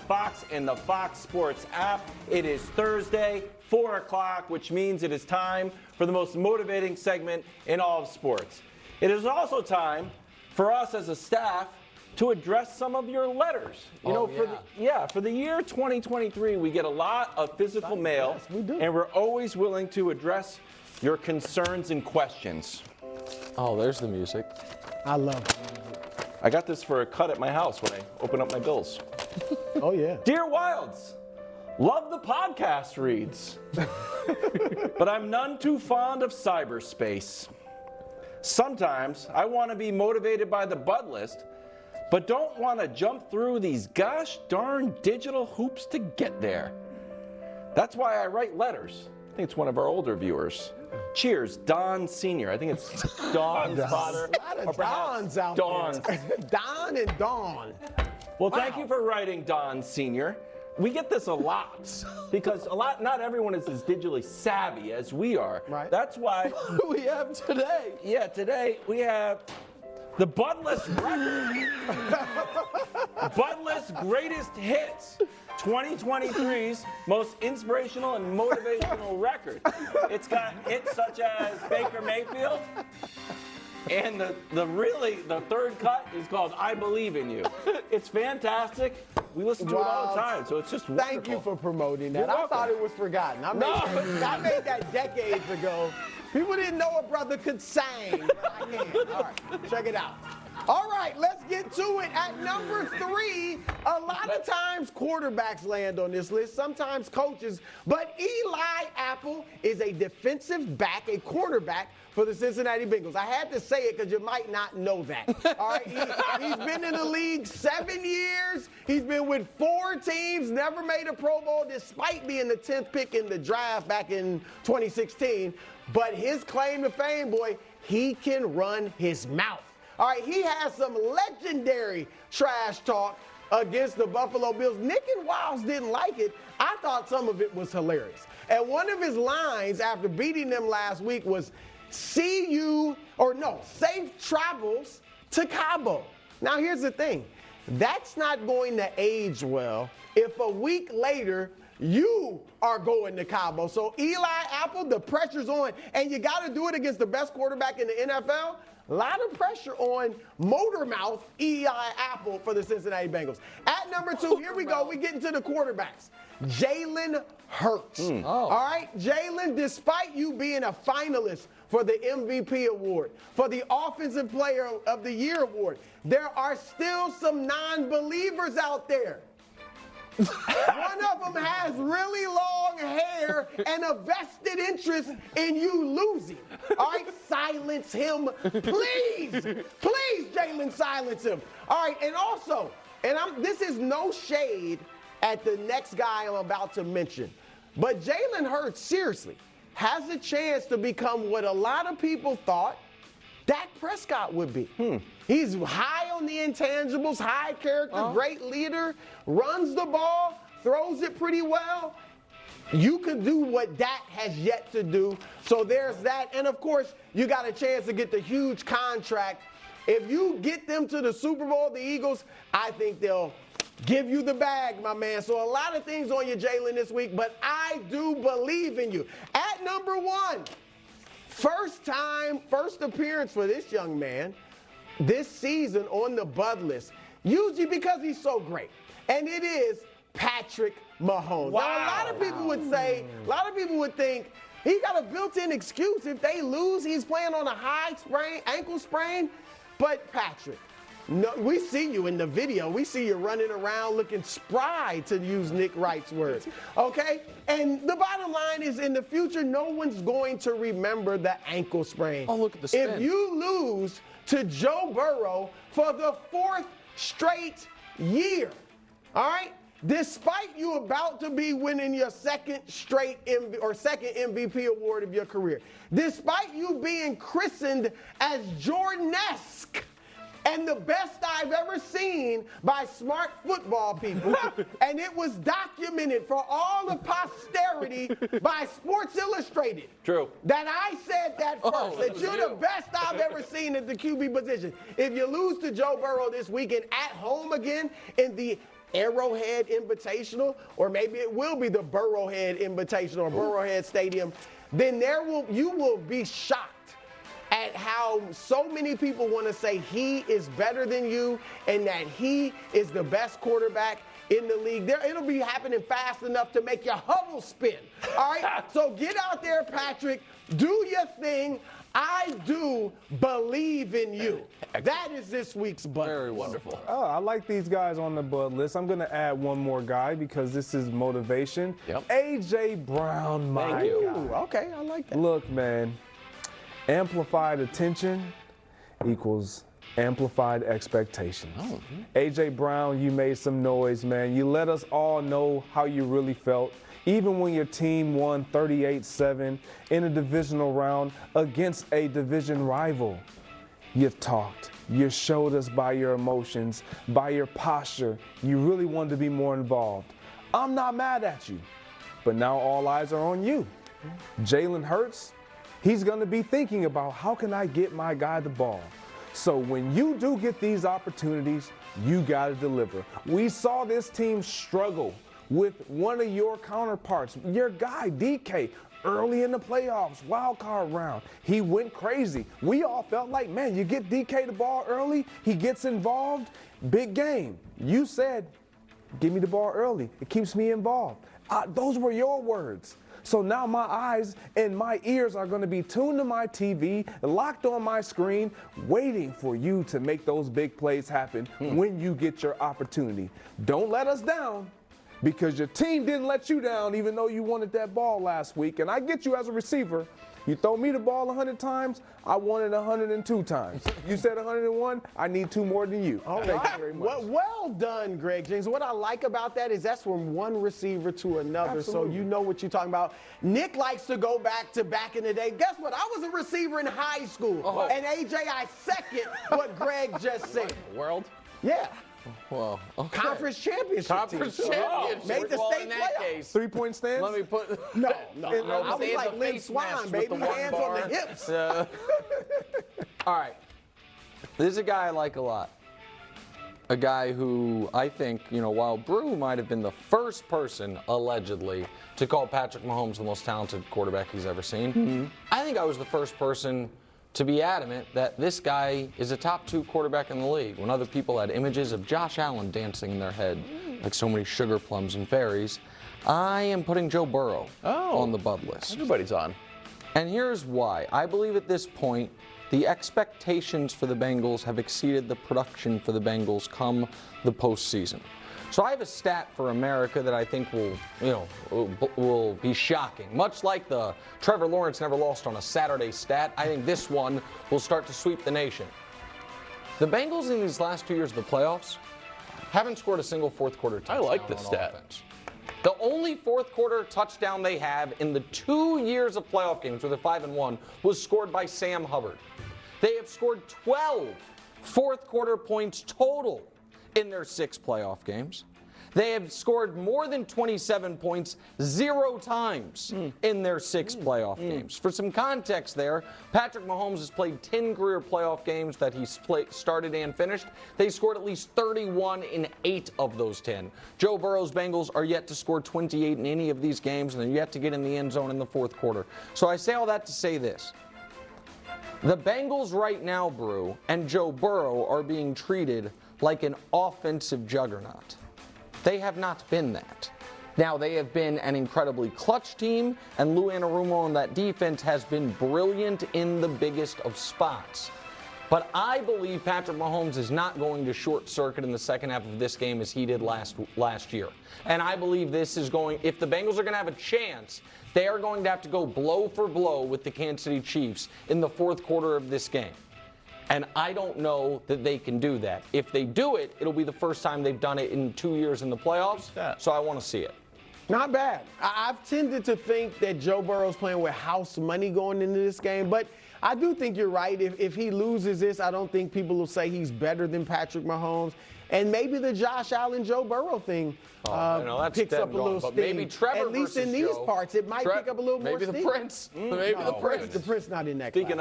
Fox and the Fox Sports app. It is Thursday, 4 o'clock, which means it is time for the most motivating segment in all of sports. It is also time for us as a staff to address some of your letters. For the year 2023, we get a lot of physical mail, yes, we do. And we're always willing to address your concerns and questions. Oh, there's the music. I love it. I got this for a cut at my house when I open up my bills. Oh, yeah. Dear Wilds, love the podcast reads, but I'm none too fond of cyberspace. Sometimes I want to be motivated by the Bud list, but don't want to jump through these gosh darn digital hoops to get there. That's why I write letters. I think it's one of our older viewers. Cheers, Don Sr. I think it's Don's father. A lot of Dons out Dawn's. there. Don and Dawn. Well, thank you for writing, Don Sr. We get this a lot because not everyone is as digitally savvy as we are. Right. That's why What do we have today? Yeah, today we have the Budless record. Budless Greatest Hits, 2023's most inspirational and motivational record. It's got hits such as Baker Mayfield, and the third cut is called I Believe in You. It's fantastic. We listen to it all the time, so it's just wonderful. Thank you for promoting that. You're I welcome. thought it was forgotten. I made that decades ago. People didn't know a brother could sing, but I can. All right, check it out. All right, let's get to it. At number 3, a lot of times quarterbacks land on this list, sometimes coaches, but Eli Apple is a defensive back, a quarterback for the Cincinnati Bengals. I had to say it because you might not know that. All right, he's been in the league 7 years. He's been with 4 teams, never made a Pro Bowl despite being the 10th pick in the draft back in 2016. But his claim to fame, boy, he can run his mouth. All right, he has some legendary trash talk against the Buffalo Bills. Nick and Wiles didn't like it. I thought some of it was hilarious. And one of his lines after beating them last week was, safe travels to Cabo. Now, here's the thing. That's not going to age well if a week later you are going to Cabo. So Eli Apple, the pressure's on, and you got to do it against the best quarterback in the NFL. A lot of pressure on Motor Mouth Eli Apple for the Cincinnati Bengals. At number 2, here we go. We get into the quarterbacks. Jalen Hurts. All right, Jalen, despite you being a finalist for the MVP award, for the Offensive Player of the Year award, there are still some non-believers out there. One of them has really long hair and a vested interest in you losing. All right, silence him. Please, Jalen, silence him. All right, and also, this is no shade at the next guy I'm about to mention, but Jalen Hurts, seriously, has a chance to become what a lot of people thought Dak Prescott would be. He's high on the intangibles, high character, great leader, runs the ball, throws it pretty well. You could do what Dak has yet to do. So there's that. And, of course, you got a chance to get the huge contract. If you get them to the Super Bowl, the Eagles, I think they'll give you the bag, my man. So a lot of things on you, Jalen, this week, but I do believe in you. At number 1, first appearance for this young man this season on the Bud list, usually because he's so great. And it is Patrick Mahomes. Wow. Now, a lot of people would think he got a built-in excuse. If they lose, he's playing on a ankle sprain. But Patrick, no, we see you in the video. We see you running around looking spry, to use Nick Wright's words. Okay? And the bottom line is, in the future, no one's going to remember the ankle sprain. Oh, look at the spin. If you lose to Joe Burrow for the 4th straight year, all right? Despite you about to be winning your second MVP award of your career, despite you being christened as Jordan-esque and the best I've ever seen by smart football people, and it was documented for all of posterity by Sports Illustrated. True. That I said that first, that you're the best I've ever seen at the QB position. If you lose to Joe Burrow this weekend at home again in the Arrowhead Invitational, or maybe it will be the Burrowhead Invitational or Burrowhead Stadium, then you will be shocked at how so many people want to say he is better than you and that he is the best quarterback in the league. It'll be happening fast enough to make your huddle spin. All right? So get out there, Patrick. Do your thing. I do believe in you. That is this week's Bud. Very wonderful. Oh, I like these guys on the Bud list. I'm going to add one more guy because this is motivation. Yep. A.J. Brown, my Thank you. guy. Ooh, okay, I like that. Look, man, amplified attention equals amplified expectations. Oh, A.J. Brown, you made some noise, man. You let us all know how you really felt. Even when your team won 38-7 in a divisional round against a division rival, you've talked. You showed us by your emotions, by your posture, you really wanted to be more involved. I'm not mad at you, but now all eyes are on you. Jalen Hurts, he's going to be thinking about how can I get my guy the ball. So when you do get these opportunities, you got to deliver. We saw this team struggle with one of your counterparts, your guy, DK, early in the playoffs, wild card round. He went crazy. We all felt like, man, you get DK the ball early, he gets involved, big game. You said, give me the ball early. It keeps me involved. Those were your words. So now my eyes and my ears are going to be tuned to my TV, locked on my screen, waiting for you to make those big plays happen when you get your opportunity. Don't let us down, because your team didn't let you down even though you wanted that ball last week. And I get you as a receiver. You throw me the ball 100 times, I want it 102 times. You said 101, I need 2 more than you. All Thank right. you very much. Well done, Greg James. What I like about that is that's from one receiver to another, Absolutely. so you know what you're talking about. Nick likes to go back to back in the day. Guess what? I was a receiver in high school. And AJ, I second what Greg just said. World? Yeah. Well, okay. Conference championship. Conference team. championship. Made the Well, state in that playoffs. case, 3-point stance? let me put. No, stay I was in like the Lynn face Swan, mask with baby. the one Hands bar. on the hips. All right. This is a guy I like a lot. A guy who I think, while Brew might have been the first person, allegedly, to call Patrick Mahomes the most talented quarterback he's ever seen, I think I was the first person to be adamant that this guy is a top 2 quarterback in the league. When other people had images of Josh Allen dancing in their head like so many sugar plums and fairies, I am putting Joe Burrow on the Bud list. Everybody's on. And here's why. I believe at this point, the expectations for the Bengals have exceeded the production for the Bengals come the postseason. So I have a stat for America that I think will be shocking. Much like the Trevor Lawrence never lost on a Saturday stat, I think this one will start to sweep the nation. The Bengals in these last 2 years of the playoffs haven't scored a single fourth quarter touchdown. I like this on stat. Offense. The only fourth quarter touchdown they have in the 2 years of playoff games, where they're 5-1, was scored by Sam Hubbard. They have scored 12 fourth quarter points total in their 6 playoff games. They have scored more than 27 points 0 times in their 6 playoff games. For some context there, Patrick Mahomes has played 10 career playoff games that he's started and finished. They scored at least 31 in 8 of those 10. Joe Burrow's Bengals are yet to score 28 in any of these games, and they're yet to get in the end zone in the fourth quarter. So I say all that to say this. The Bengals right now, Brew, and Joe Burrow are being treated like an offensive juggernaut. They have not been that. Now, they have been an incredibly clutch team, and Lou Anarumo on that defense has been brilliant in the biggest of spots. But I believe Patrick Mahomes is not going to short circuit in the second half of this game as he did last year. And I believe this is going, if the Bengals are going to have a chance, they are going to have to go blow for blow with the Kansas City Chiefs in the fourth quarter of this game. And I don't know that they can do that. If they do it, it'll be the first time they've done it in 2 years in the playoffs. So I want to see it. Not bad. I've tended to think that Joe Burrow's playing with house money going into this game, but I do think you're right. If he loses this, I don't think people will say he's better than Patrick Mahomes. And maybe the Josh Allen, Joe Burrow thing picks up a little steam. Maybe Trevor At least in these parts, it might pick up a little more steam. Maybe the Prince. Maybe the Prince. The Prince not in that Speaking class.